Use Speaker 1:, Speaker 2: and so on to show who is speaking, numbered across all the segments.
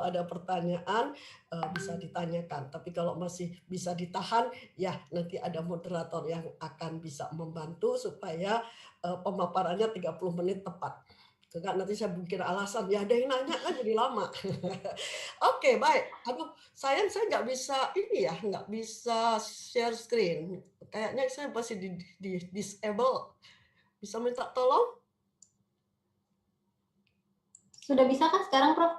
Speaker 1: ada pertanyaan bisa ditanyakan. Tapi kalau masih bisa ditahan, ya nanti ada moderator yang akan bisa membantu supaya pemaparannya 30 menit tepat. Enggak, nanti saya bikin alasan, ya ada yang nanya kan jadi lama. Oke, baik. Aduh, sayang saya nggak bisa ini ya, nggak bisa share screen. Kayaknya saya masih di disable. Bisa minta tolong?
Speaker 2: Sudah bisa kan sekarang, Prof?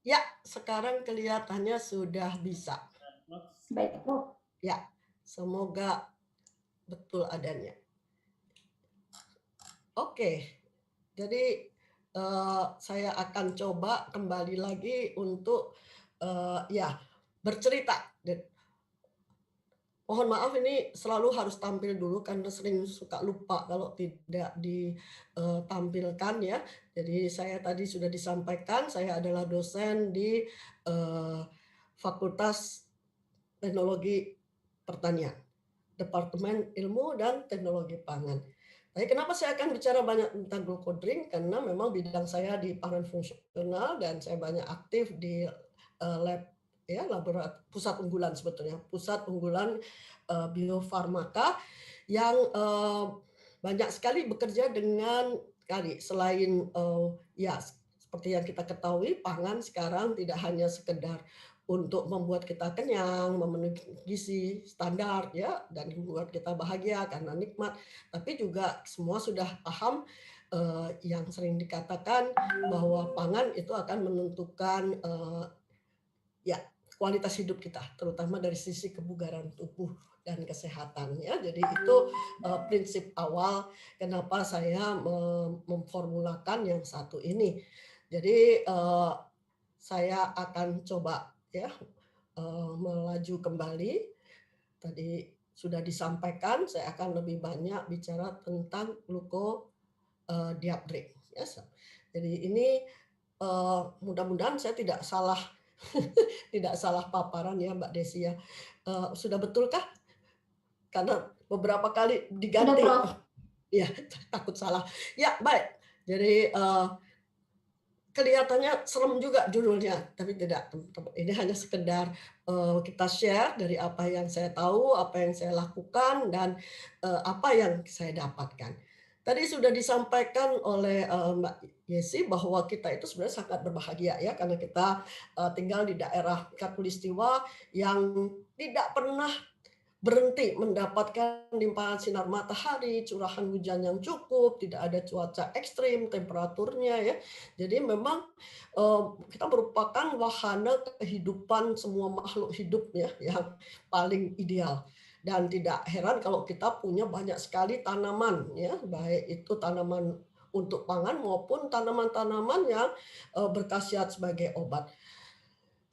Speaker 1: Ya, sekarang kelihatannya sudah bisa.
Speaker 2: Baik, Prof.
Speaker 1: Ya, semoga betul adanya. Oke, jadi saya akan coba kembali lagi untuk ya bercerita. Mohon maaf ini selalu harus tampil dulu karena sering suka lupa kalau tidak ditampilkan ya. Jadi saya tadi sudah disampaikan, saya adalah dosen di Fakultas Teknologi Pertanian, Departemen Ilmu dan Teknologi Pangan. Tapi kenapa saya akan bicara banyak tentang glukodrink? Karena memang bidang saya di pangan fungsional dan saya banyak aktif di lab ya pusat unggulan sebetulnya, pusat unggulan biofarmaka yang banyak sekali bekerja dengan kali selain ya seperti yang kita ketahui pangan sekarang tidak hanya sekedar untuk membuat kita kenyang, memenuhi gizi standar ya dan membuat kita bahagia karena nikmat, tapi juga semua sudah paham yang sering dikatakan bahwa pangan itu akan menentukan ya kualitas hidup kita, terutama dari sisi kebugaran tubuh dan kesehatan ya. Jadi itu prinsip awal kenapa saya memformulakan yang satu ini. Jadi saya akan coba ya melaju kembali. Tadi sudah disampaikan, saya akan lebih banyak bicara tentang glucodiaphragm. Ya. Jadi ini mudah-mudahan saya tidak salah tidak salah paparan ya Mbak Desi ya. Sudah betulkah? Karena beberapa kali
Speaker 2: Sudah,
Speaker 1: diganti.
Speaker 2: Prof.
Speaker 1: Ya, takut salah. Ya, baik. Jadi kelihatannya serem juga judulnya, tapi tidak, teman-teman. Ini hanya sekedar kita share dari apa yang saya tahu, apa yang saya lakukan, dan apa yang saya dapatkan. Tadi sudah disampaikan oleh Mbak Yesi bahwa kita itu sebenarnya sangat berbahagia ya karena kita tinggal di daerah Katulistiwa yang tidak pernah berhenti mendapatkan limpahan sinar matahari, curahan hujan yang cukup, tidak ada cuaca ekstrim, temperaturnya ya. Jadi memang kita merupakan wahana kehidupan semua makhluk hidup ya yang paling ideal. Dan tidak heran kalau kita punya banyak sekali tanaman ya, baik itu tanaman untuk pangan maupun tanaman-tanaman yang berkhasiat sebagai obat.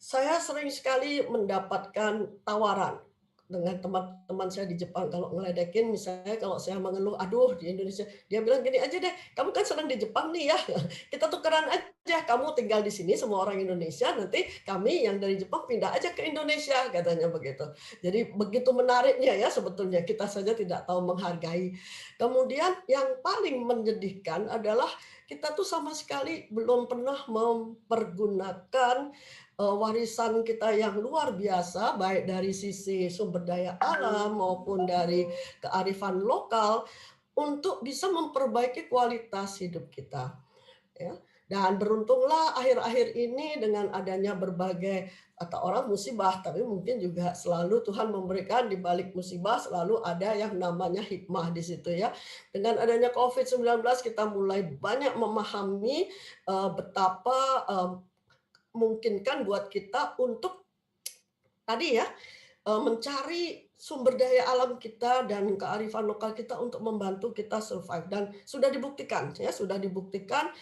Speaker 1: Saya sering sekali mendapatkan tawaran dengan teman-teman saya di Jepang kalau ngeledekin misalnya kalau saya mengeluh, "Aduh di Indonesia," dia bilang gini aja deh, "Kamu kan sedang di Jepang nih ya, kita tukeran aja, kamu tinggal di sini semua orang Indonesia, nanti kami yang dari Jepang pindah aja ke Indonesia," katanya begitu. Jadi begitu menariknya ya sebetulnya, kita saja tidak tahu menghargai. Kemudian yang paling menyedihkan adalah kita tuh sama sekali belum pernah mempergunakan warisan kita yang luar biasa, baik dari sisi sumber daya alam maupun dari kearifan lokal, untuk bisa memperbaiki kualitas hidup kita. Ya. Dan beruntunglah akhir-akhir ini dengan adanya berbagai kata orang musibah, tapi mungkin juga selalu Tuhan memberikan di balik musibah selalu ada yang namanya hikmah di situ ya. Dengan adanya COVID-19 kita mulai banyak memahami betapa memungkinkan buat kita untuk tadi ya, mencari sumber daya alam kita dan kearifan lokal kita untuk membantu kita survive dan sudah dibuktikan ya, sudah dibuktikan,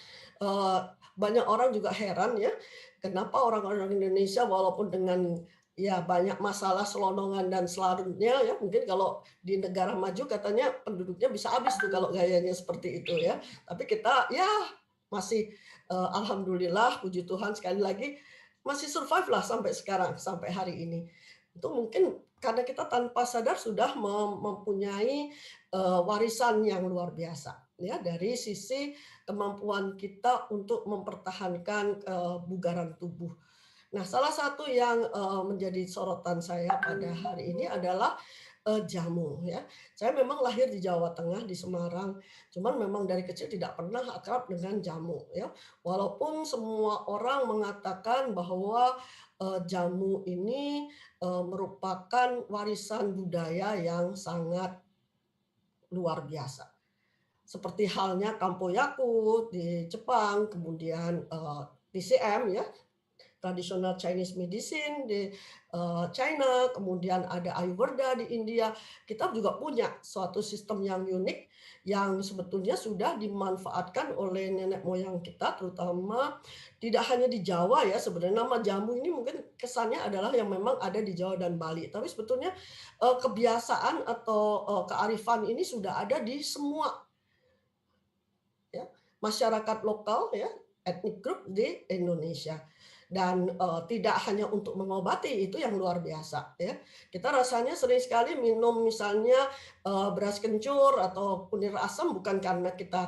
Speaker 1: eee, banyak orang juga heran ya, kenapa orang-orang Indonesia walaupun dengan ya banyak masalah selonongan dan selanjutnya ya, mungkin kalau di negara maju katanya penduduknya bisa habis tuh kalau gayanya seperti itu ya. Tapi kita ya masih, alhamdulillah puji Tuhan sekali lagi masih survive lah sampai sekarang, sampai hari ini. Itu mungkin karena kita tanpa sadar sudah mempunyai warisan yang luar biasa ya dari sisi kemampuan kita untuk mempertahankan kebugaran tubuh. Nah, salah satu yang, menjadi sorotan saya pada hari ini adalah, jamu ya. Saya memang lahir di Jawa Tengah, di Semarang, cuman memang dari kecil tidak pernah akrab dengan jamu ya. Walaupun semua orang mengatakan bahwa, jamu ini, merupakan warisan budaya yang sangat luar biasa. Seperti halnya Kampo-Yakult di Jepang, kemudian, TCM ya, tradisional Chinese medicine di China, kemudian ada Ayurveda di India. Kita juga punya suatu sistem yang unik yang sebetulnya sudah dimanfaatkan oleh nenek moyang kita, terutama tidak hanya di Jawa ya. Sebenarnya nama jamu ini mungkin kesannya adalah yang memang ada di Jawa dan Bali, tapi sebetulnya kebiasaan atau kearifan ini sudah ada di semua ya masyarakat lokal ya, ethnic group di Indonesia. Dan, tidak hanya untuk mengobati, itu yang luar biasa ya. Kita rasanya sering sekali minum misalnya, beras kencur atau kunir asam bukan karena kita,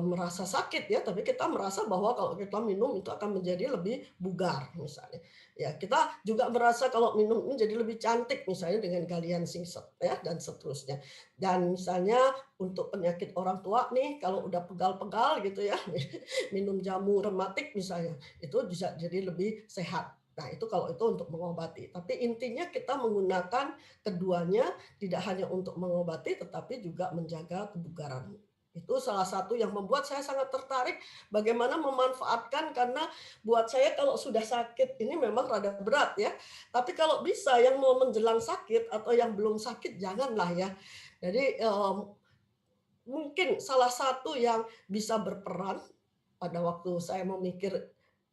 Speaker 1: merasa sakit ya, tapi kita merasa bahwa kalau kita minum itu akan menjadi lebih bugar misalnya. Ya kita juga merasa kalau minum ini jadi lebih cantik misalnya dengan galian singset ya dan seterusnya. Dan misalnya untuk penyakit orang tua nih kalau udah pegal-pegal gitu ya, minum jamu rematik misalnya, itu bisa jadi lebih sehat. Nah, itu kalau itu untuk mengobati. Tapi intinya kita menggunakan keduanya tidak hanya untuk mengobati tetapi juga menjaga kebugaran. Itu salah satu yang membuat saya sangat tertarik bagaimana memanfaatkan karena buat saya kalau sudah sakit ini memang rada berat ya. Tapi kalau bisa yang mau menjelang sakit atau yang belum sakit janganlah ya. Jadi mungkin salah satu yang bisa berperan pada waktu saya memikir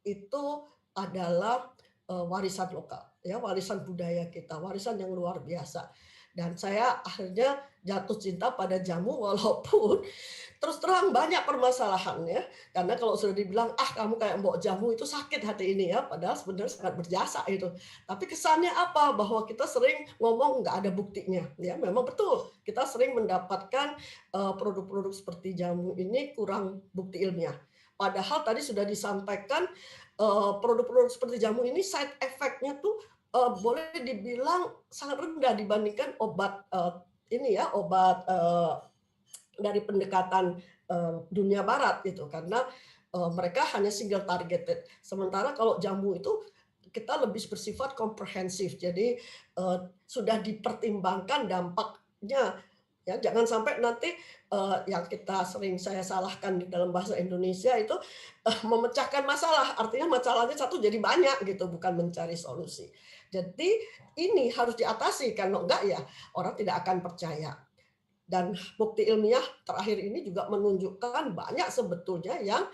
Speaker 1: itu adalah, warisan lokal, ya, warisan budaya kita, warisan yang luar biasa. Dan saya akhirnya jatuh cinta pada jamu walaupun terus terang banyak permasalahannya, karena kalau sudah dibilang, "Ah, kamu kayak mbok jamu," itu sakit hati ini ya, padahal sebenarnya sangat berjasa itu. Tapi kesannya apa? Bahwa kita sering ngomong nggak ada buktinya, ya memang betul, kita sering mendapatkan, produk-produk seperti jamu ini kurang bukti ilmiah. Padahal tadi sudah disampaikan, produk-produk seperti jamu ini side effect-nya tuh, boleh dibilang sangat rendah dibandingkan obat, ini ya, obat, dari pendekatan, dunia barat gitu karena, mereka hanya single targeted. Sementara kalau jamu itu kita lebih bersifat komprehensif. Jadi, sudah dipertimbangkan dampaknya ya, jangan sampai nanti, yang kita sering saya salahkan di dalam bahasa Indonesia itu, memecahkan masalah. Artinya masalahnya satu jadi banyak gitu, bukan mencari solusi. Jadi ini harus diatasi, kalau enggak ya orang tidak akan percaya. Dan bukti ilmiah terakhir ini juga menunjukkan banyak sebetulnya yang,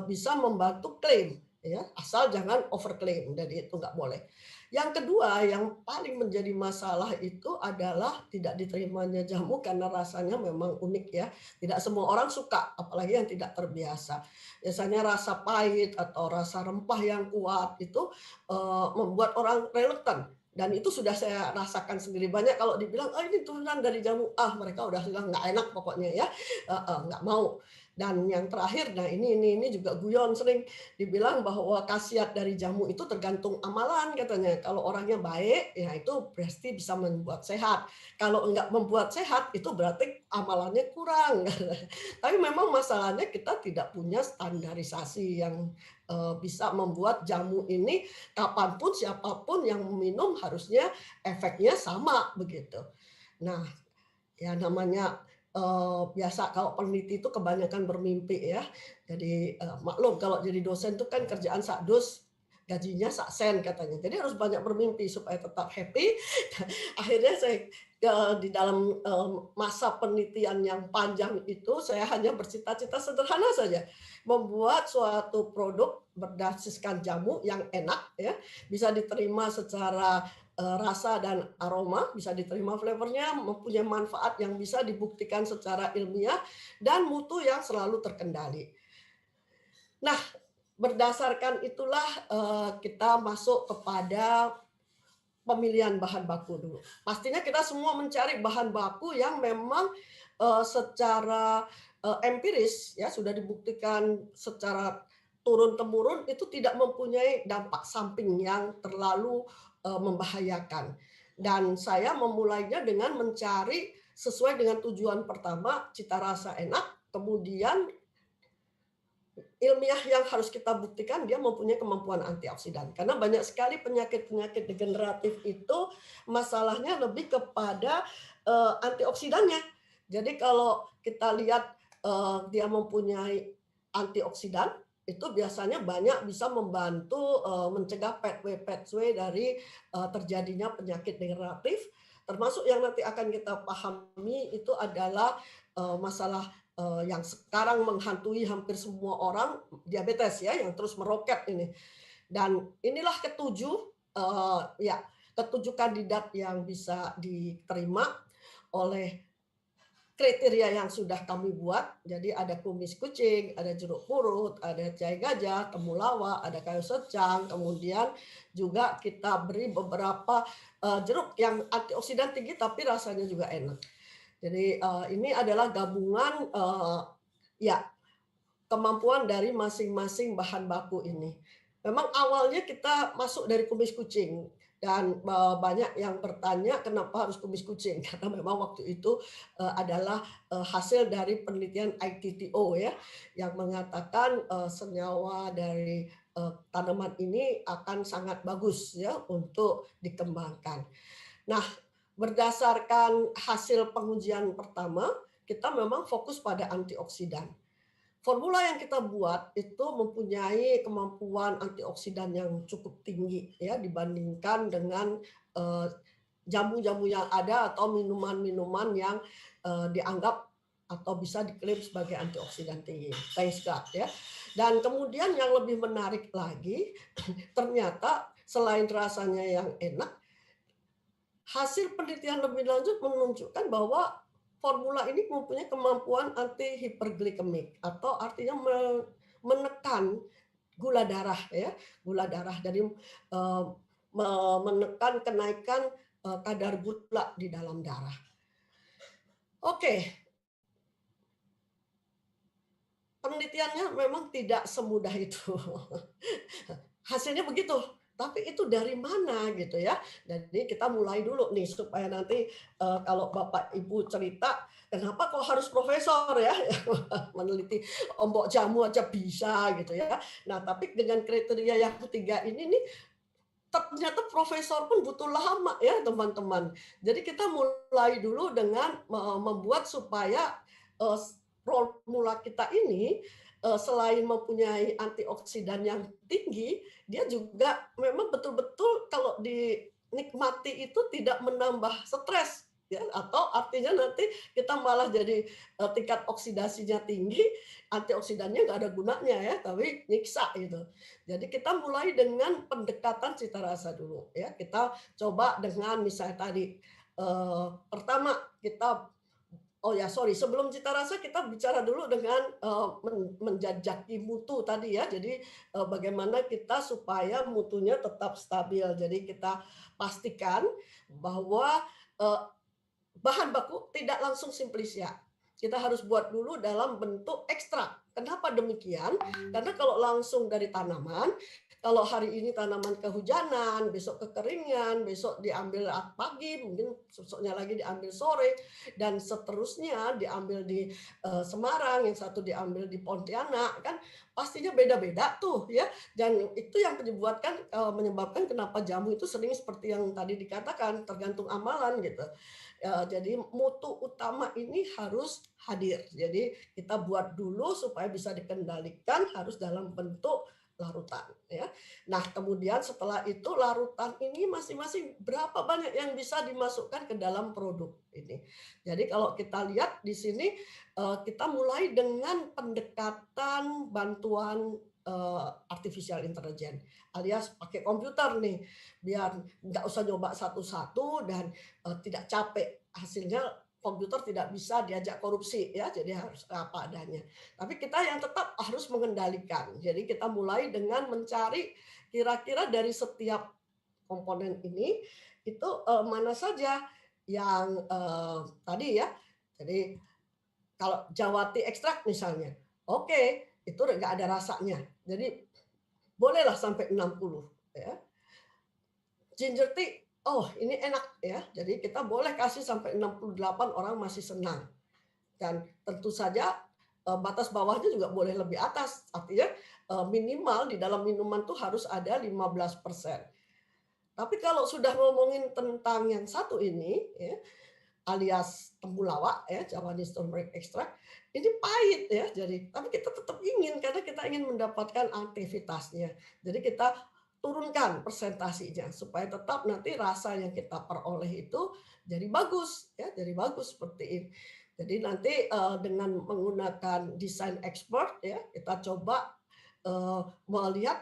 Speaker 1: bisa membantu klaim, ya, asal jangan overklaim, jadi itu nggak boleh. Yang kedua, yang paling menjadi masalah itu adalah tidak diterimanya jamu karena rasanya memang unik ya, tidak semua orang suka, apalagi yang tidak terbiasa. Biasanya rasa pahit atau rasa rempah yang kuat itu, membuat orang reluctant. Dan itu sudah saya rasakan sendiri. Banyak kalau dibilang, "Oh ini turunan dari jamu." Ah, mereka udah bilang, "Nggak enak pokoknya ya." Heeh, nggak mau. Dan yang terakhir, nah ini juga guyon sering dibilang bahwa khasiat dari jamu itu tergantung amalan katanya. Kalau orangnya baik, ya itu pasti bisa membuat sehat. Kalau enggak membuat sehat, itu berarti amalannya kurang. Tapi memang masalahnya kita tidak punya standarisasi yang, bisa membuat jamu ini kapanpun siapapun yang minum harusnya efeknya sama begitu. Nah, ya namanya, biasa kalau peneliti itu kebanyakan bermimpi ya. Jadi, maklum kalau jadi dosen itu kan kerjaan sak dus, gajinya sak sen katanya. Jadi harus banyak bermimpi supaya tetap happy. Akhirnya saya, di dalam, masa penelitian yang panjang itu saya hanya bercita-cita sederhana saja, membuat suatu produk berdasiskan jamu yang enak ya, bisa diterima secara, rasa dan aroma, bisa diterima flavornya, mempunyai manfaat yang bisa dibuktikan secara ilmiah, dan mutu yang selalu terkendali. Nah, berdasarkan itulah, kita masuk kepada pemilihan bahan baku dulu. Pastinya kita semua mencari bahan baku yang memang, secara, empiris ya sudah dibuktikan secara, turun-temurun itu tidak mempunyai dampak samping yang terlalu, membahayakan. Dan saya memulainya dengan mencari sesuai dengan tujuan pertama, cita rasa enak, kemudian ilmiah yang harus kita buktikan dia mempunyai kemampuan antioksidan. Karena banyak sekali penyakit-penyakit degeneratif itu masalahnya lebih kepada, antioksidannya. Jadi kalau kita lihat, dia mempunyai antioksidan, itu biasanya banyak bisa membantu, mencegah pathway dari, terjadinya penyakit degeneratif, termasuk yang nanti akan kita pahami itu adalah, masalah yang sekarang menghantui hampir semua orang, diabetes ya, yang terus meroket ini. Dan inilah ketujuh, ya, ketujuh kandidat yang bisa diterima oleh kriteria yang sudah kami buat. Jadi ada kumis kucing, ada jeruk purut, ada jahe gajah, temulawak, ada kayu secang, kemudian juga kita beri beberapa, jeruk yang antioksidan tinggi tapi rasanya juga enak. Jadi, ini adalah gabungan, ya, kemampuan dari masing-masing bahan baku ini. Memang awalnya kita masuk dari kumis kucing dan, banyak yang bertanya kenapa harus kumis kucing, karena memang waktu itu, adalah, hasil dari penelitian ITTO ya, yang mengatakan, senyawa dari, tanaman ini akan sangat bagus ya untuk dikembangkan. Nah, berdasarkan hasil pengujian pertama, kita memang fokus pada antioksidan. Formula yang kita buat itu mempunyai kemampuan antioksidan yang cukup tinggi ya dibandingkan dengan, eee, jamu-jamu yang ada atau minuman-minuman yang, dianggap atau bisa diklaim sebagai antioksidan tinggi, thanks God ya. Dan kemudian yang lebih menarik lagi, ternyata selain rasanya yang enak, hasil penelitian lebih lanjut menunjukkan bahwa formula ini mempunyai kemampuan anti hiperglikemik atau artinya menekan gula darah ya, gula darah. Jadi, menekan kenaikan, kadar gula di dalam darah. Oke, penelitiannya memang tidak semudah itu. Hasilnya begitu, tapi itu dari mana gitu ya. Jadi kita mulai dulu nih supaya nanti, kalau Bapak Ibu cerita, "Kenapa kok harus profesor ya meneliti ombok jamu aja bisa," gitu ya. Nah, tapi dengan kriteria yang ketiga ini nih, ternyata profesor pun butuh lama ya teman-teman. Jadi kita mulai dulu dengan membuat supaya, formula kita ini, selain mempunyai antioksidan yang tinggi, dia juga memang betul-betul kalau dinikmati itu tidak menambah stres ya, atau artinya nanti kita malah jadi, tingkat oksidasinya tinggi, antioksidannya nggak ada gunanya ya, tapi nyiksa gitu. Jadi kita mulai dengan pendekatan cita rasa dulu ya. Kita coba dengan misalnya tadi, pertama kita oh ya sorry, sebelum cita rasa kita bicara dulu dengan, menjajaki mutu tadi ya. Jadi, bagaimana kita supaya mutunya tetap stabil. Jadi kita pastikan bahwa, eee, bahan baku tidak langsung simplisia. Kita harus buat dulu dalam bentuk ekstrak. Kenapa demikian? Karena kalau langsung dari tanaman, kalau hari ini tanaman kehujanan, besok kekeringan, besok diambil pagi, mungkin besoknya lagi diambil sore, dan seterusnya diambil di Semarang, yang satu diambil di Pontianak, kan pastinya beda-beda tuh ya. Dan itu yang menyebabkan kenapa jamu itu sering seperti yang tadi dikatakan, tergantung amalan gitu. Jadi mutu utama ini harus hadir. Jadi kita buat dulu supaya bisa dikendalikan harus dalam bentuk larutan ya. Nah, kemudian setelah itu larutan ini masing-masing berapa banyak yang bisa dimasukkan ke dalam produk ini. Jadi kalau kita lihat di sini, kita mulai dengan pendekatan bantuan, artificial intelligence alias pakai komputer nih, biar nggak usah nyoba satu-satu dan, tidak capek. Hasilnya komputer tidak bisa diajak korupsi ya, jadi harus apa adanya. Tapi kita yang tetap harus mengendalikan. Jadi kita mulai dengan mencari kira-kira dari setiap komponen ini, itu, mana saja yang, tadi ya, jadi kalau Jawati ekstrak misalnya, oke, itu nggak ada rasanya. Jadi bolehlah sampai 60 ya. Ginger tea, oh ini enak ya. Jadi kita boleh kasih sampai 68 orang masih senang. Dan tentu saja batas bawahnya juga boleh lebih atas. Artinya minimal di dalam minuman tuh harus ada 15%. Tapi kalau sudah ngomongin tentang yang satu ini ya, alias temulawak ya, Javanese turmeric extract, ini pahit ya. Jadi tapi kita tetap ingin karena kita ingin mendapatkan aktivitasnya. Jadi kita turunkan persentasinya supaya tetap nanti rasa yang kita peroleh itu jadi bagus ya, jadi bagus seperti ini. Jadi nanti dengan menggunakan desain expert ya, kita coba melihat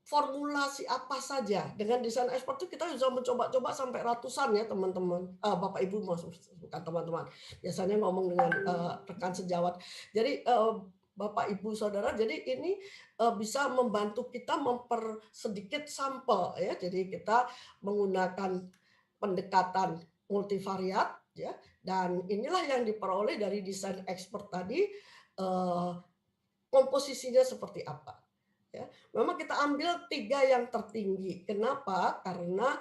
Speaker 1: formulasi apa saja. Dengan desain expert itu kita bisa mencoba-coba sampai ratusan ya teman-teman, Bapak Ibu maksud bukan teman-teman. Biasanya ngomong dengan rekan sejawat. Jadi Bapak Ibu Saudara, jadi ini bisa membantu kita mempersedikit sampel ya. Jadi kita menggunakan pendekatan multivariat ya, dan inilah yang diperoleh dari desain expert tadi, komposisinya seperti apa. Ya, memang kita ambil 3 yang tertinggi. Kenapa? Karena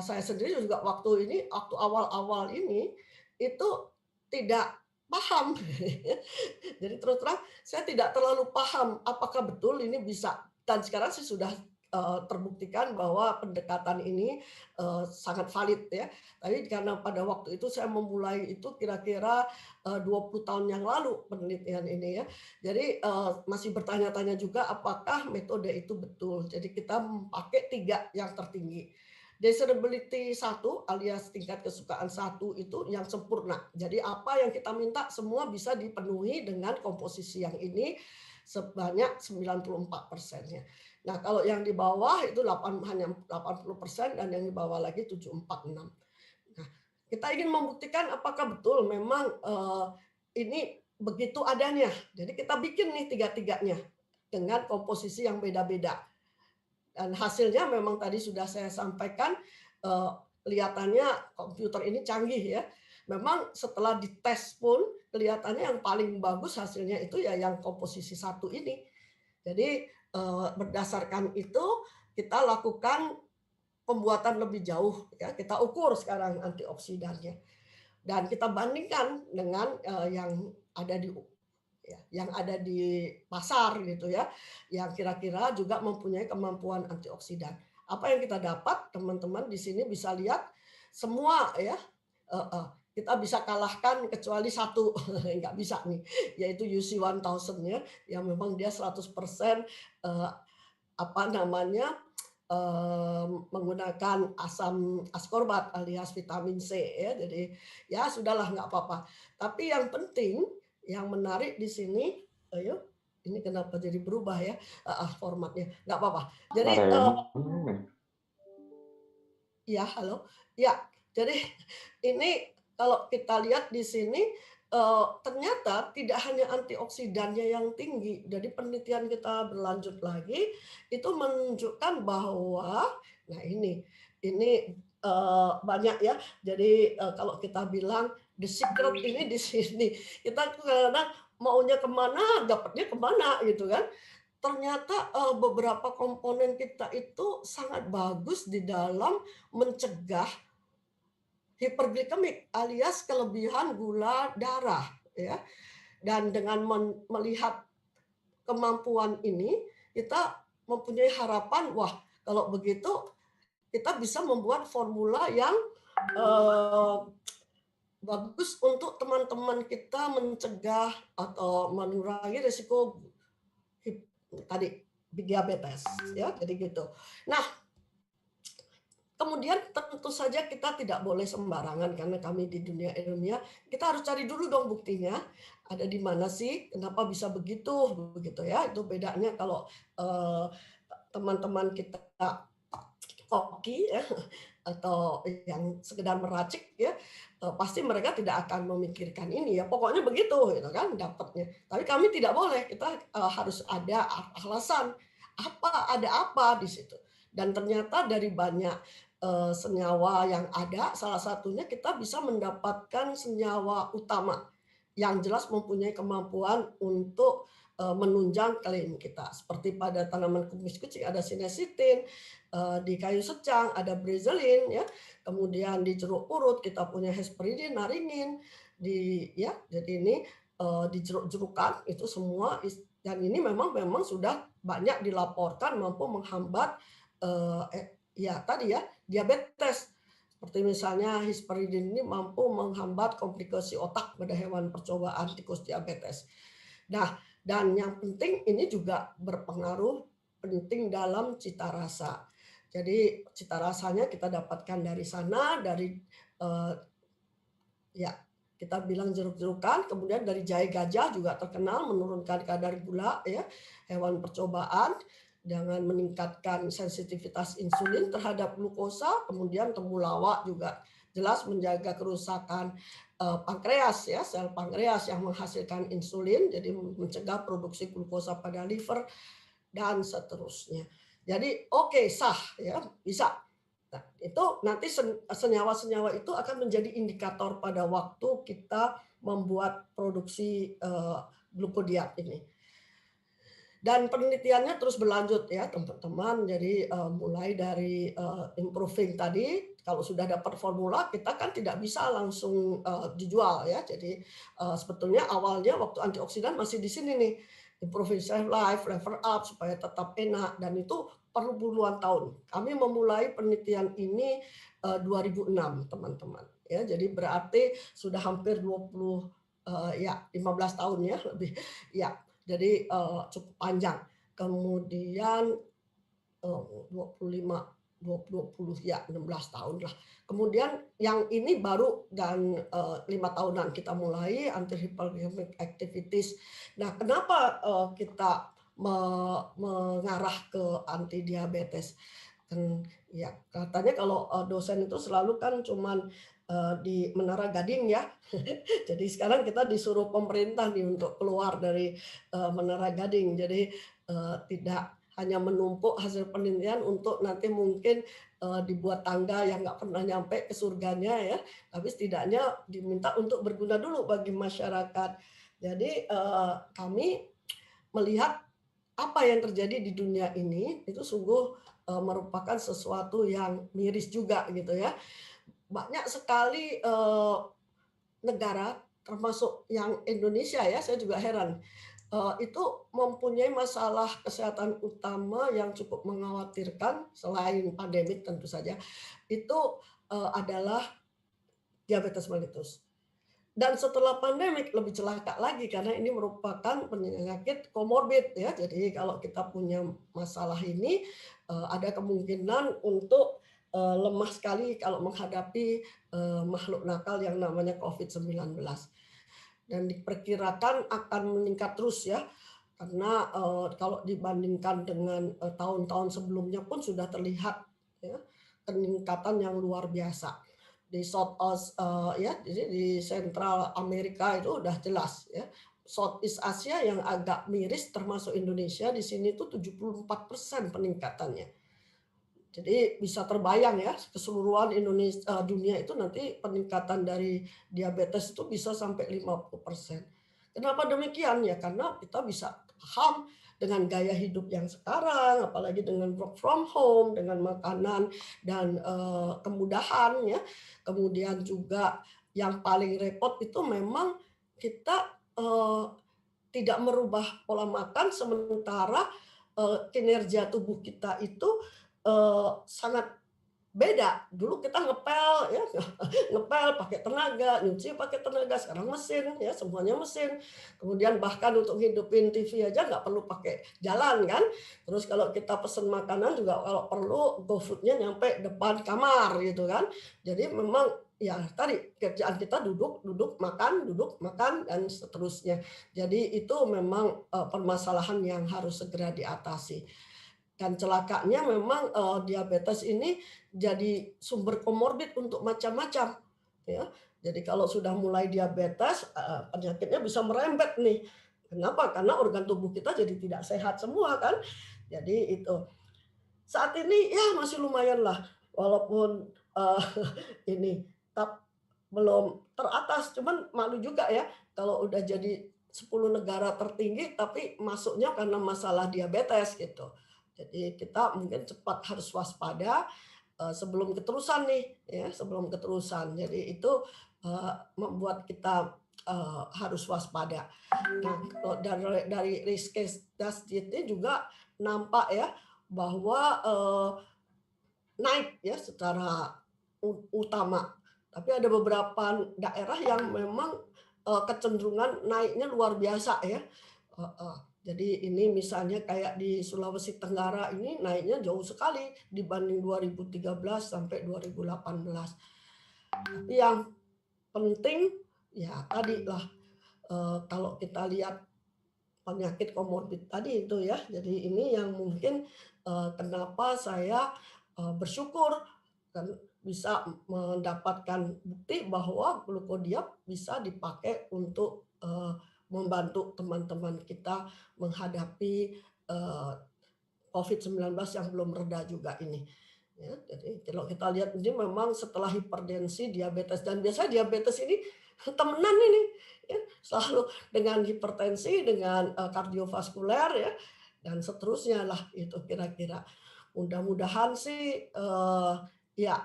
Speaker 1: saya sendiri juga waktu awal-awal ini itu tidak paham. Jadi terus terang saya tidak terlalu paham apakah betul ini bisa, dan sekarang sih sudah terbuktikan bahwa pendekatan ini sangat valid ya. Tapi karena pada waktu itu saya memulai itu kira-kira 20 tahun yang lalu penelitian ini ya. Jadi masih bertanya-tanya juga apakah metode itu betul. Jadi kita memakai 3 yang tertinggi. Desirability 1 alias tingkat kesukaan 1 itu yang sempurna. Jadi apa yang kita minta semua bisa dipenuhi dengan komposisi yang ini sebanyak 94%-nya. Nah, kalau yang di bawah itu hanya 80% dan yang di bawah lagi 746. Nah, kita ingin membuktikan apakah betul memang ini begitu adanya. Jadi kita bikin nih tiga-tiganya dengan komposisi yang beda-beda. Dan hasilnya memang tadi sudah saya sampaikan, kelihatannya komputer ini canggih ya. Memang setelah dites pun kelihatannya yang paling bagus hasilnya itu ya yang komposisi 1 ini. Jadi berdasarkan itu kita lakukan pembuatan lebih jauh ya, kita ukur sekarang antioksidannya dan kita bandingkan dengan yang ada di ya, yang ada di pasar gitu ya, yang kira-kira juga mempunyai kemampuan antioksidan. Apa yang kita dapat, teman-teman di sini bisa lihat semua ya, kita bisa kalahkan kecuali satu, nggak bisa nih, yaitu UC 1000 ya, yang memang dia 100% apa namanya, menggunakan asam askorbat alias vitamin C ya. Jadi ya sudahlah nggak apa-apa. Tapi yang penting, yang menarik di sini, ayo ini kenapa jadi berubah ya formatnya? Nggak apa-apa. Jadi ya halo, ya. Jadi ini kalau kita lihat di sini ternyata tidak hanya antioksidannya yang tinggi. Jadi penelitian kita berlanjut lagi itu menunjukkan bahwa nah ini banyak ya. Jadi kalau kita bilang the secret ini di sini. Kita kadang maunya kemana, dapatnya kemana gitu kan. Ternyata beberapa komponen kita itu sangat bagus di dalam mencegah hiperglikemik alias kelebihan gula darah ya. Dan dengan melihat kemampuan ini kita mempunyai harapan wah kalau begitu kita bisa membuat formula yang bagus untuk teman-teman kita mencegah atau mengurangi risiko tadi diabetes ya, jadi gitu. Nah, kemudian tentu saja kita tidak boleh sembarangan karena kami di dunia ilmiah, kita harus cari dulu dong buktinya, ada di mana sih, kenapa bisa begitu ya. Itu bedanya kalau teman-teman kita koki ya, atau yang sekedar meracik ya, pasti mereka tidak akan memikirkan ini ya, pokoknya begitu gitu kan dapatnya. Tapi kami tidak boleh, kita harus ada alasan, ada apa di situ. Dan ternyata dari banyak senyawa yang ada, salah satunya kita bisa mendapatkan senyawa utama yang jelas mempunyai kemampuan untuk menunjang klaim kita. Seperti pada tanaman kumis kucing ada sinesitin, di kayu secang ada brezelin ya, kemudian di jeruk purut kita punya hesperidin, naringin, jadi ini, di jeruk-jerukan itu semua dan ini memang sudah banyak dilaporkan mampu menghambat, ya tadi ya, diabetes. Seperti misalnya hesperidin ini mampu menghambat komplikasi otak pada hewan percobaan tikus diabetes. Nah, dan yang penting ini juga berpengaruh penting dalam cita rasa. Jadi cita rasanya kita dapatkan dari sana, dari, eee, ya kita bilang jeruk-jerukan, kemudian dari jahe gajah juga terkenal menurunkan kadar gula ya, hewan percobaan dengan meningkatkan sensitivitas insulin terhadap glukosa, kemudian temulawak juga jelas menjaga kerusakan, pankreas ya, sel pankreas yang menghasilkan insulin, jadi mencegah produksi glukosa pada liver dan seterusnya. Jadi oke, sah ya, bisa. Nah, itu nanti senyawa-senyawa itu akan menjadi indikator pada waktu kita membuat produksi, glukodiat ini. Dan penelitiannya terus berlanjut ya teman-teman. Jadi, mulai dari, improving tadi, kalau sudah dapat formula kita kan tidak bisa langsung, dijual ya. Jadi, sebetulnya awalnya waktu antioksidan masih di sini nih, improving shelf life, lever up supaya tetap enak dan itu perlu puluhan tahun. Kami memulai penelitian ini, 2006 teman-teman ya. Jadi berarti sudah hampir 15 tahun ya lebih ya. Jadi, cukup panjang. Kemudian, 25, 20 ya 16 tahun lah. Kemudian yang ini baru dan, 5 tahunan kita mulai anti-hyperglycemic activities. Nah kenapa, kita mengarah ke anti diabetes? Kan ya katanya kalau, dosen itu selalu kan cuman, di Menara Gading ya. Jadi sekarang kita disuruh pemerintah nih untuk keluar dari, Menara Gading. Jadi, tidak hanya menumpuk hasil penelitian untuk nanti mungkin, dibuat tangga yang nggak pernah nyampe ke surganya ya, tapi setidaknya diminta untuk berguna dulu bagi masyarakat. Jadi, kami melihat apa yang terjadi di dunia ini itu sungguh, merupakan sesuatu yang miris juga gitu ya. Banyak sekali, negara, termasuk yang Indonesia ya, saya juga heran, itu mempunyai masalah kesehatan utama yang cukup mengkhawatirkan selain pandemik tentu saja, itu, adalah diabetes mellitus. Dan setelah pandemik lebih celaka lagi karena ini merupakan penyakit komorbid ya. Jadi kalau kita punya masalah ini, ada kemungkinan untuk, lemah sekali kalau menghadapi, makhluk nakal yang namanya COVID-19. Dan diperkirakan akan meningkat terus ya, karena, kalau dibandingkan dengan, tahun-tahun sebelumnya pun sudah terlihat ya, peningkatan yang luar biasa. Di Southeast, ya, jadi di Sentral Amerika itu udah jelas ya. Southeast Asia yang agak miris termasuk Indonesia di sini tuh 74% peningkatannya. Jadi bisa terbayang ya, keseluruhan dunia itu nanti peningkatan dari diabetes itu bisa sampai 50%. Kenapa demikian? Ya karena kita bisa paham dengan gaya hidup yang sekarang, apalagi dengan work from home, dengan makanan dan, kemudahan ya. Kemudian juga yang paling repot itu memang kita, tidak merubah pola makan sementara, kinerja tubuh kita itu, sangat beda. Dulu kita ngepel ya, ngepel pakai tenaga, nyuci pakai tenaga, sekarang mesin ya, semuanya mesin. Kemudian bahkan untuk hidupin TV aja nggak perlu pakai jalan kan. Terus kalau kita pesen makanan juga kalau perlu GoFood-nya nyampe depan kamar gitu kan. Jadi memang ya tadi kerjaan kita duduk, makan dan seterusnya. Jadi itu memang, permasalahan yang harus segera diatasi. Dan celakanya memang, diabetes ini jadi sumber komorbid untuk macam-macam, ya. Jadi kalau sudah mulai diabetes, penyakitnya bisa merembet nih. Kenapa? Karena organ tubuh kita jadi tidak sehat semua kan. Jadi itu. Saat ini ya masih lumayanlah, walaupun, ini belum teratas, cuman malu juga ya kalau udah jadi 10 negara tertinggi, tapi masuknya karena masalah diabetes gitu. Jadi kita mungkin cepat harus waspada, sebelum keterusan nih, ya, sebelum keterusan. Jadi itu, membuat kita, harus waspada. Nah, kalau dari risk case ini juga nampak ya, bahwa, naik ya secara utama. Tapi ada beberapa daerah yang memang, kecenderungan naiknya luar biasa ya, heeh. Jadi ini misalnya kayak di Sulawesi Tenggara ini naiknya jauh sekali dibanding 2013 sampai 2018. Tapi yang penting ya tadilah, kalau kita lihat penyakit komorbid tadi itu ya. Jadi ini yang mungkin, kenapa saya, bersyukur kan bisa mendapatkan bukti bahwa glukodiap bisa dipakai untuk, membantu teman-teman kita menghadapi, COVID-19 yang belum reda juga ini. Ya, jadi kalau kita lihat ini memang setelah hipertensi, diabetes dan biasanya diabetes ini temenan ini ya, selalu dengan hipertensi, dengan, kardiovaskuler ya, dan seterusnya lah itu kira-kira. Mudah-mudahan sih, ya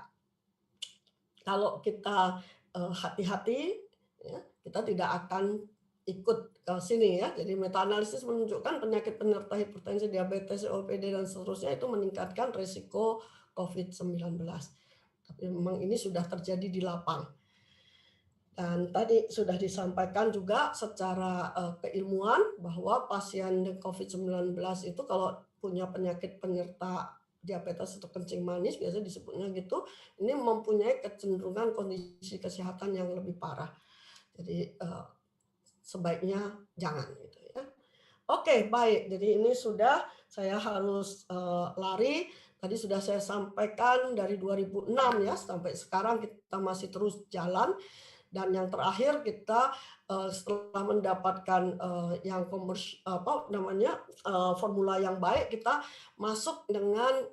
Speaker 1: kalau kita, hati-hati ya, kita tidak akan ikut ke sini ya. Jadi meta analisis menunjukkan penyakit penyerta hipertensi, diabetes, COPD dan seterusnya itu meningkatkan risiko COVID-19. Tapi memang ini sudah terjadi di lapang. Dan tadi sudah disampaikan juga secara, keilmuan bahwa pasien COVID-19 itu kalau punya penyakit penyerta diabetes atau kencing manis, biasanya disebutnya gitu, ini mempunyai kecenderungan kondisi kesehatan yang lebih parah. Jadi, sebaiknya jangan gitu ya. Oke, baik. Jadi ini sudah saya harus, lari. Tadi sudah saya sampaikan dari 2006 ya, sampai sekarang kita masih terus jalan. Dan yang terakhir kita, setelah mendapatkan, yang apa namanya, formula yang baik, kita masuk dengan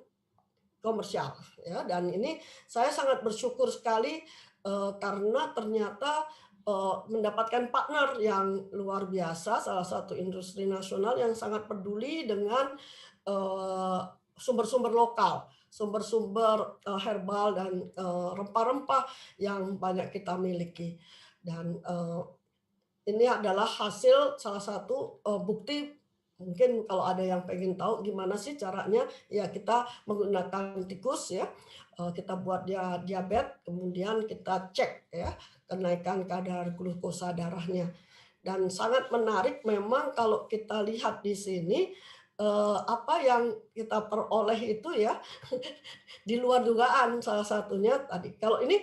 Speaker 1: komersial ya. Dan ini saya sangat bersyukur sekali, karena ternyata, mendapatkan partner yang luar biasa, salah satu industri nasional yang sangat peduli dengan, eee, sumber-sumber lokal, sumber-sumber, herbal dan, rempah-rempah yang banyak kita miliki. Dan, ini adalah hasil salah satu, bukti mungkin kalau ada yang pengen tahu gimana sih caranya, ya kita menggunakan tikus ya, kita buat dia diabetes, kemudian kita cek ya kenaikan kadar glukosa darahnya. Dan sangat menarik memang kalau kita lihat di sini, apa yang kita peroleh itu ya di luar dugaan salah satunya tadi. Kalau ini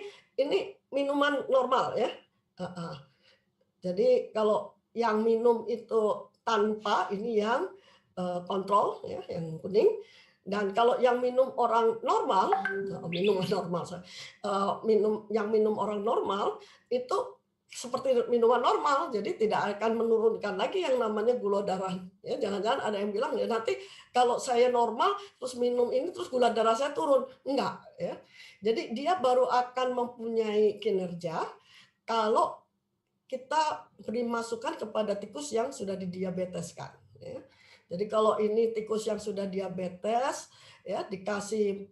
Speaker 1: minuman normal ya, heeh. Jadi kalau yang minum itu tanpa ini yang, kontrol ya, yang kuning. Dan kalau yang minum orang normal, minuman normal yang minum orang normal itu seperti minuman normal, jadi tidak akan menurunkan lagi yang namanya gula darah. Ya, jangan-jangan ada yang bilang, "Ya nanti kalau saya normal terus minum ini terus gula darah saya turun." Enggak ya. Jadi dia baru akan mempunyai kinerja kalau kita beri masukan kepada tikus yang sudah didiabeteskan, ya. Jadi kalau ini tikus yang sudah diabetes, ya, dikasih,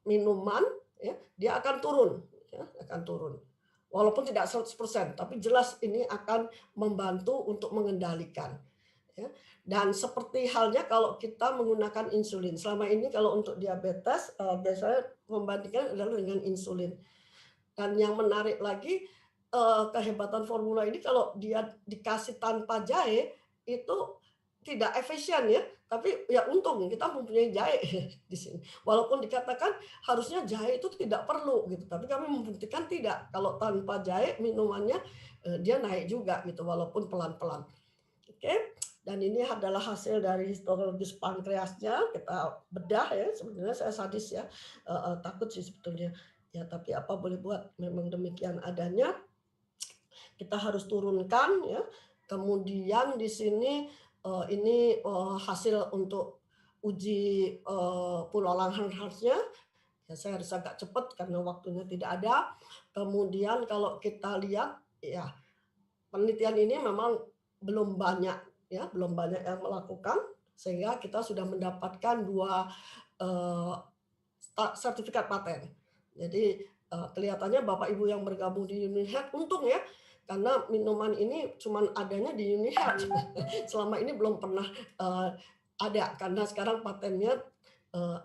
Speaker 1: minuman, ya, dia akan turun, ya, akan turun. Walaupun tidak 100%, tapi jelas ini akan membantu untuk mengendalikan, ya. Dan seperti halnya kalau kita menggunakan insulin. Selama ini kalau untuk diabetes, biasanya membandingkan adalah dengan insulin. Dan yang menarik lagi, kehebatan formula ini kalau dia dikasih tanpa jahe, itu tidak efisien ya, tapi ya untung kita mempunyai jahe di sini. Walaupun dikatakan harusnya jahe itu tidak perlu gitu, tapi kami membuktikan tidak, kalau tanpa jahe minumannya, dia naik juga gitu walaupun pelan-pelan. Oke, dan ini adalah hasil dari histologis pankreasnya, kita bedah ya, sebenarnya saya sadis ya, takut sih sebetulnya. Ya tapi apa boleh buat, memang demikian adanya, kita harus turunkan ya. Kemudian di sini, ini, hasil untuk uji, Pulau Langhans-nya, ya saya harus agak cepat karena waktunya tidak ada. Kemudian kalau kita lihat, ya penelitian ini memang belum banyak ya, belum banyak yang melakukan sehingga kita sudah mendapatkan 2 eee, sertifikat paten. Jadi, kelihatannya Bapak Ibu yang bergabung di UniHealth untung ya, karena minuman ini cuman adanya di UniHealth. Selama ini belum pernah, ada karena sekarang patennya,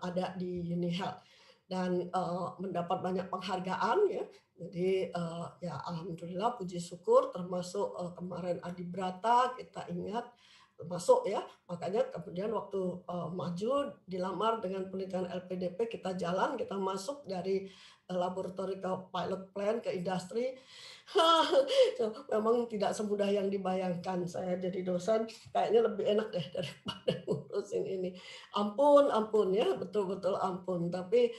Speaker 1: ada di UniHealth dan, mendapat banyak penghargaan ya. Jadi, ya alhamdulillah puji syukur termasuk, kemarin Adibrata kita ingat masuk ya, makanya kemudian waktu, maju dilamar dengan penelitian LPDP kita jalan, kita masuk dari, laboratori ke pilot plant ke industri. Memang tidak semudah yang dibayangkan. Saya jadi dosen kayaknya lebih enak deh daripada ngurusin ini. Ampun ampun ya, betul-betul ampun. Tapi,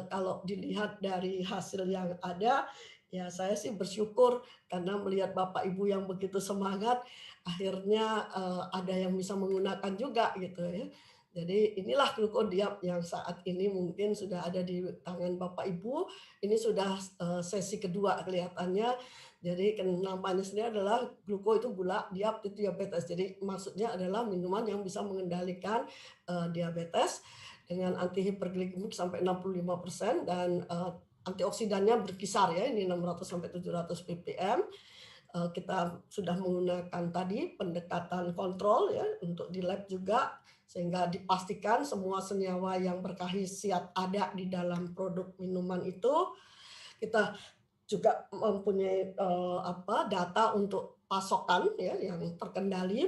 Speaker 1: kalau dilihat dari hasil yang ada, ya saya sih bersyukur karena melihat Bapak Ibu yang begitu semangat, akhirnya, ada yang bisa menggunakan juga gitu ya. Jadi inilah Glucodiap yang saat ini mungkin sudah ada di tangan Bapak Ibu. Ini sudah, sesi kedua kelihatannya. Jadi namanya sendiri adalah gluko itu gula, diap itu diabetes. Jadi maksudnya adalah minuman yang bisa mengendalikan, diabetes dengan anti hiperglikemik sampai 65% dan, antioksidannya berkisar ya, ini 600 sampai 700 ppm. Kita sudah menggunakan tadi pendekatan kontrol ya untuk di lab juga sehingga dipastikan semua senyawa yang berkhasiat ada di dalam produk minuman itu. Kita juga mempunyai, data untuk pasokan ya yang terkendali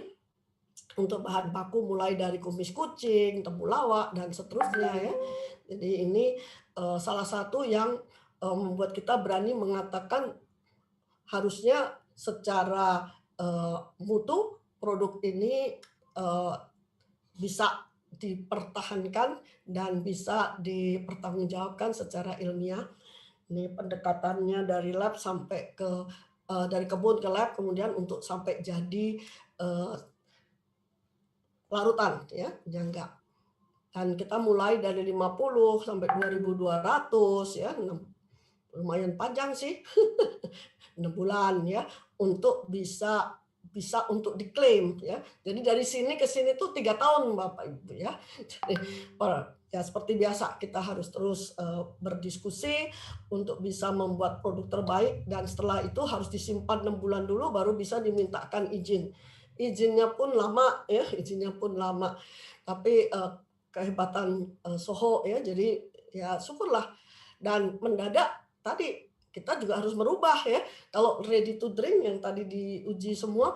Speaker 1: untuk bahan baku mulai dari kumis kucing, temulawak dan seterusnya ya. Jadi ini, salah satu yang, membuat kita berani mengatakan harusnya secara, mutu produk ini, eee, bisa dipertahankan dan bisa dipertanggungjawabkan secara ilmiah. Ini pendekatannya dari lab sampai ke dari kebun ke lab, kemudian untuk sampai jadi, eee, larutan ya, jangga. Dan kita mulai dari 50 sampai 2.200 ya, lumayan panjang sih. 6 bulan ya, untuk bisa bisa untuk diklaim ya. Jadi dari sini ke sini tuh 3 tahun Bapak Ibu ya. Jadi ya seperti biasa kita harus terus, berdiskusi untuk bisa membuat produk terbaik dan setelah itu harus disimpan 6 bulan dulu baru bisa dimintakan izin. Izinnya pun lama ya, izinnya pun lama. Tapi, kehebatan, Soho ya, jadi ya syukurlah dan mendadak tadi kita juga harus merubah ya. Kalau ready to drink yang tadi diuji semua,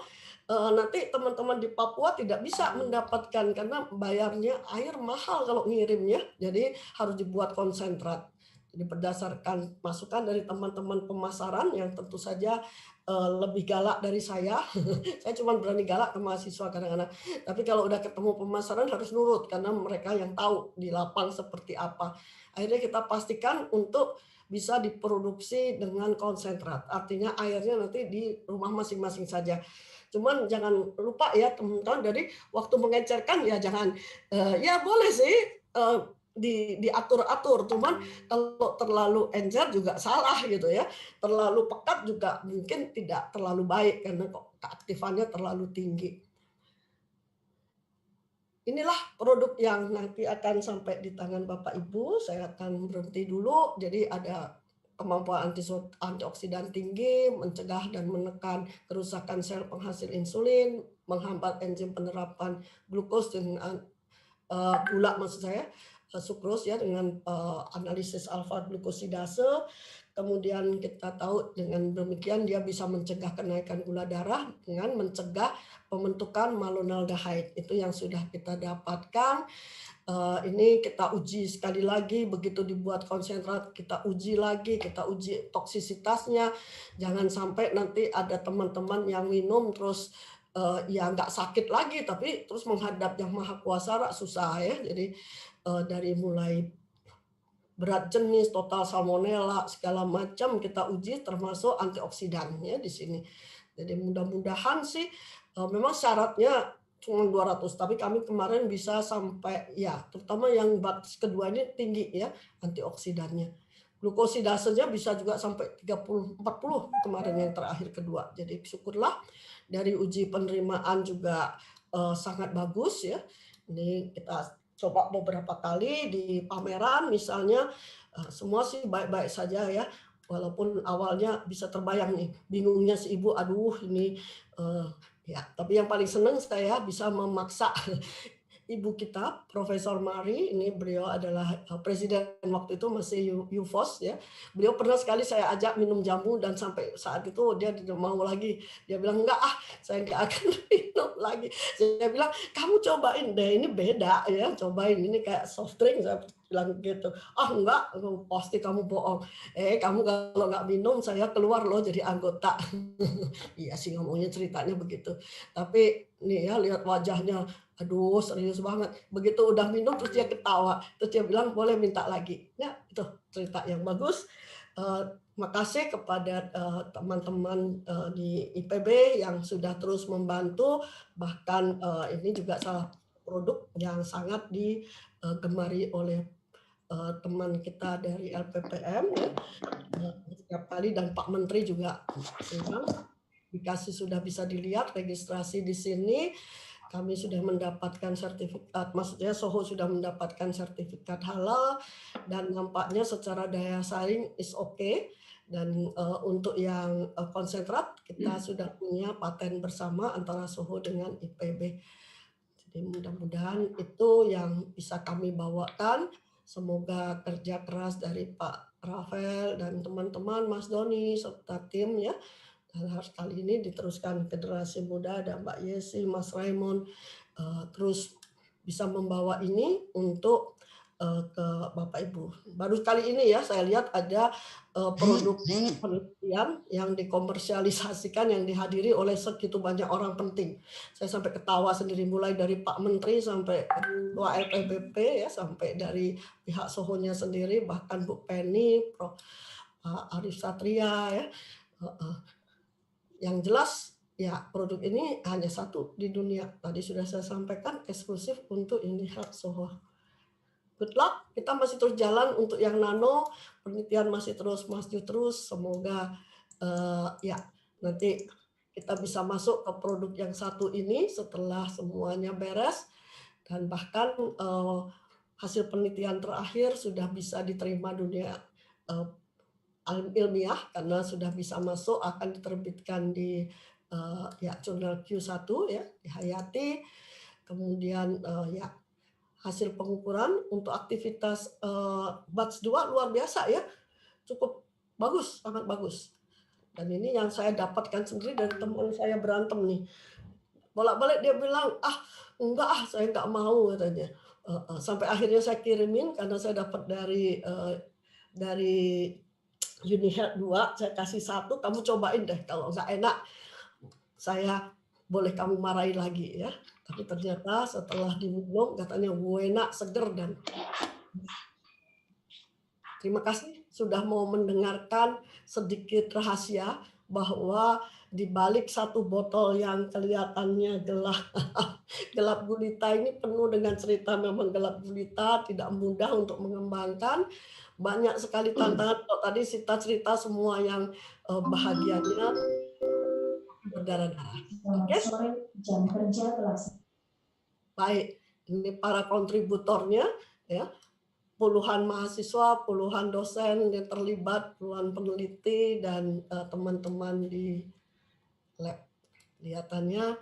Speaker 1: nanti teman-teman di Papua tidak bisa mendapatkan karena bayarnya air mahal kalau ngirimnya. Jadi harus dibuat konsentrat. Jadi berdasarkan masukan dari teman-teman pemasaran yang tentu saja, lebih galak dari saya. Saya cuma berani galak ke mahasiswa kadang-kadang. Tapi kalau udah ketemu pemasaran harus nurut karena mereka yang tahu di lapang seperti apa. Akhirnya kita pastikan untuk bisa diproduksi dengan konsentrat. Artinya airnya nanti di rumah masing-masing saja. Cuman jangan lupa ya teman-teman dari waktu mengecerkan ya jangan, ya boleh sih, diatur-atur, cuman kalau terlalu encer juga salah gitu ya. Terlalu pekat juga mungkin tidak terlalu baik karena kok keaktifannya terlalu tinggi. Inilah produk yang nanti akan sampai di tangan Bapak Ibu, saya akan berhenti dulu. Jadi ada kemampuan antioksidan tinggi, mencegah dan menekan kerusakan sel penghasil insulin, menghambat enzim penerapan glukos dengan gula maksud saya, sukrose ya dengan, analisis alfa glukosidase. Kemudian kita tahu dengan demikian dia bisa mencegah kenaikan gula darah dengan mencegah pembentukan malonaldehyde. Itu yang sudah kita dapatkan. Ini kita uji sekali lagi, begitu dibuat konsentrat kita uji lagi, kita uji toksisitasnya. Jangan sampai nanti ada teman-teman yang minum terus, ya nggak sakit lagi, tapi terus menghadap Yang Maha Kuasa susah ya. Jadi, dari mulai berat jenis, total salmonella, segala macam kita uji termasuk antioksidan ya di sini. Jadi mudah-mudahan sih, memang syaratnya cuma 200, tapi kami kemarin bisa sampai ya terutama yang batch kedua ini tinggi ya antioksidannya. glukosidasenya bisa juga sampai 30-40 kemarin yang terakhir kedua. Jadi syukurlah dari uji penerimaan juga sangat bagus ya. Ini kita coba beberapa kali di pameran misalnya, semua sih baik-baik saja ya. Walaupun awalnya bisa terbayang nih, bingungnya si ibu, aduh ini ya, tapi yang paling senang saya bisa memaksa ibu kita, Profesor Mari, ini beliau adalah presiden waktu itu masih UFOS ya. Beliau pernah sekali saya ajak minum jamu dan sampai saat itu dia tidak mau lagi. Dia bilang enggak saya enggak akan minum lagi. Saya bilang kamu cobain deh, ini beda ya, cobain ini kayak soft drink saya bilang gitu. Enggak, pasti kamu bohong. Kamu kalau nggak minum saya keluar loh jadi anggota. Iya sih ngomongnya ceritanya begitu. Tapi nih ya lihat wajahnya, aduh serius banget. Begitu udah minum terus dia ketawa, terus dia bilang boleh minta lagi. Ya itu cerita yang bagus. Makasih kepada teman-teman di IPB yang sudah terus membantu, bahkan ini juga salah produk yang sangat digemari oleh teman kita dari LPPM ya. Setiap kali dan Pak Menteri juga senang. Dikasih sudah bisa dilihat registrasi di sini. Kami sudah mendapatkan sertifikat, maksudnya Soho sudah mendapatkan sertifikat halal dan nampaknya secara daya saing is okay. Dan untuk yang konsentrat kita sudah punya paten bersama antara Soho dengan IPB. Jadi mudah-mudahan itu yang bisa kami bawakan. Semoga kerja keras dari Pak Rafael dan teman-teman, Mas Doni serta tim ya. Dan harus kali ini diteruskan generasi muda, ada Mbak Yesi, Mas Raymond, terus bisa membawa ini untuk ke Bapak Ibu. Baru kali ini ya saya lihat ada produk penelitian yang dikomersialisasikan yang dihadiri oleh segitu banyak orang penting. Saya sampai ketawa sendiri mulai dari Pak Menteri sampai Ketua LPBP ya sampai dari pihak Sohonya sendiri bahkan Bu Penny, Prof. Arif Satria ya. Yang jelas ya produk ini hanya satu di dunia. Tadi sudah saya sampaikan eksklusif untuk IndiHealth Soho. Good luck, kita masih terus jalan untuk yang nano, penelitian masih terus maju terus. Semoga ya nanti kita bisa masuk ke produk yang satu ini setelah semuanya beres dan bahkan hasil penelitian terakhir sudah bisa diterima dunia ilmiah karena sudah bisa masuk akan diterbitkan di jurnal Q1 ya di Hayati. Kemudian ya hasil pengukuran untuk aktivitas batch 2 luar biasa ya. Cukup bagus, sangat bagus. Dan ini yang saya dapatkan sendiri dari teman saya berantem nih. Bolak-balik dia bilang, enggak saya enggak mau katanya. Sampai akhirnya saya kirimin karena saya dapat dari UniHealth 2, saya kasih 1, kamu cobain deh. Kalau nggak enak, saya boleh kamu marahi lagi ya. Tapi ternyata setelah diminum, katanya enak, seger dan terima kasih sudah mau mendengarkan sedikit rahasia bahwa di balik satu botol yang kelihatannya gelap gulita ini penuh dengan cerita memang gelap gulita, tidak mudah untuk mengembangkan. Banyak sekali tantangan. Kalau tadi Sita cerita semua yang bahagianya berdarah-darah. Oke?
Speaker 2: Jam kerja kelas.
Speaker 1: Baik, ini para kontributornya ya. Puluhan mahasiswa, puluhan dosen yang terlibat, puluhan peneliti dan teman-teman di lab. Kelihatannya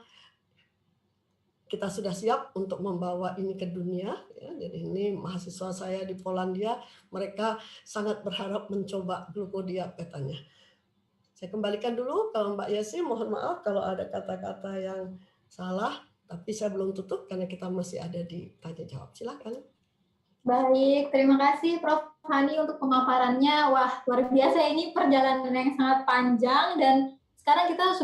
Speaker 1: kita sudah siap untuk membawa ini ke dunia. Ya. Jadi ini mahasiswa saya di Polandia, mereka sangat berharap mencoba glukodia katanya. Saya kembalikan dulu ke Mbak Yesi, mohon maaf kalau ada kata-kata yang salah, tapi saya belum tutup karena kita masih ada di tanya jawab. Silakan.
Speaker 2: Baik, terima kasih Prof. Hani untuk pemaparannya. Wah, luar biasa ini perjalanan yang sangat panjang dan sekarang kita sudah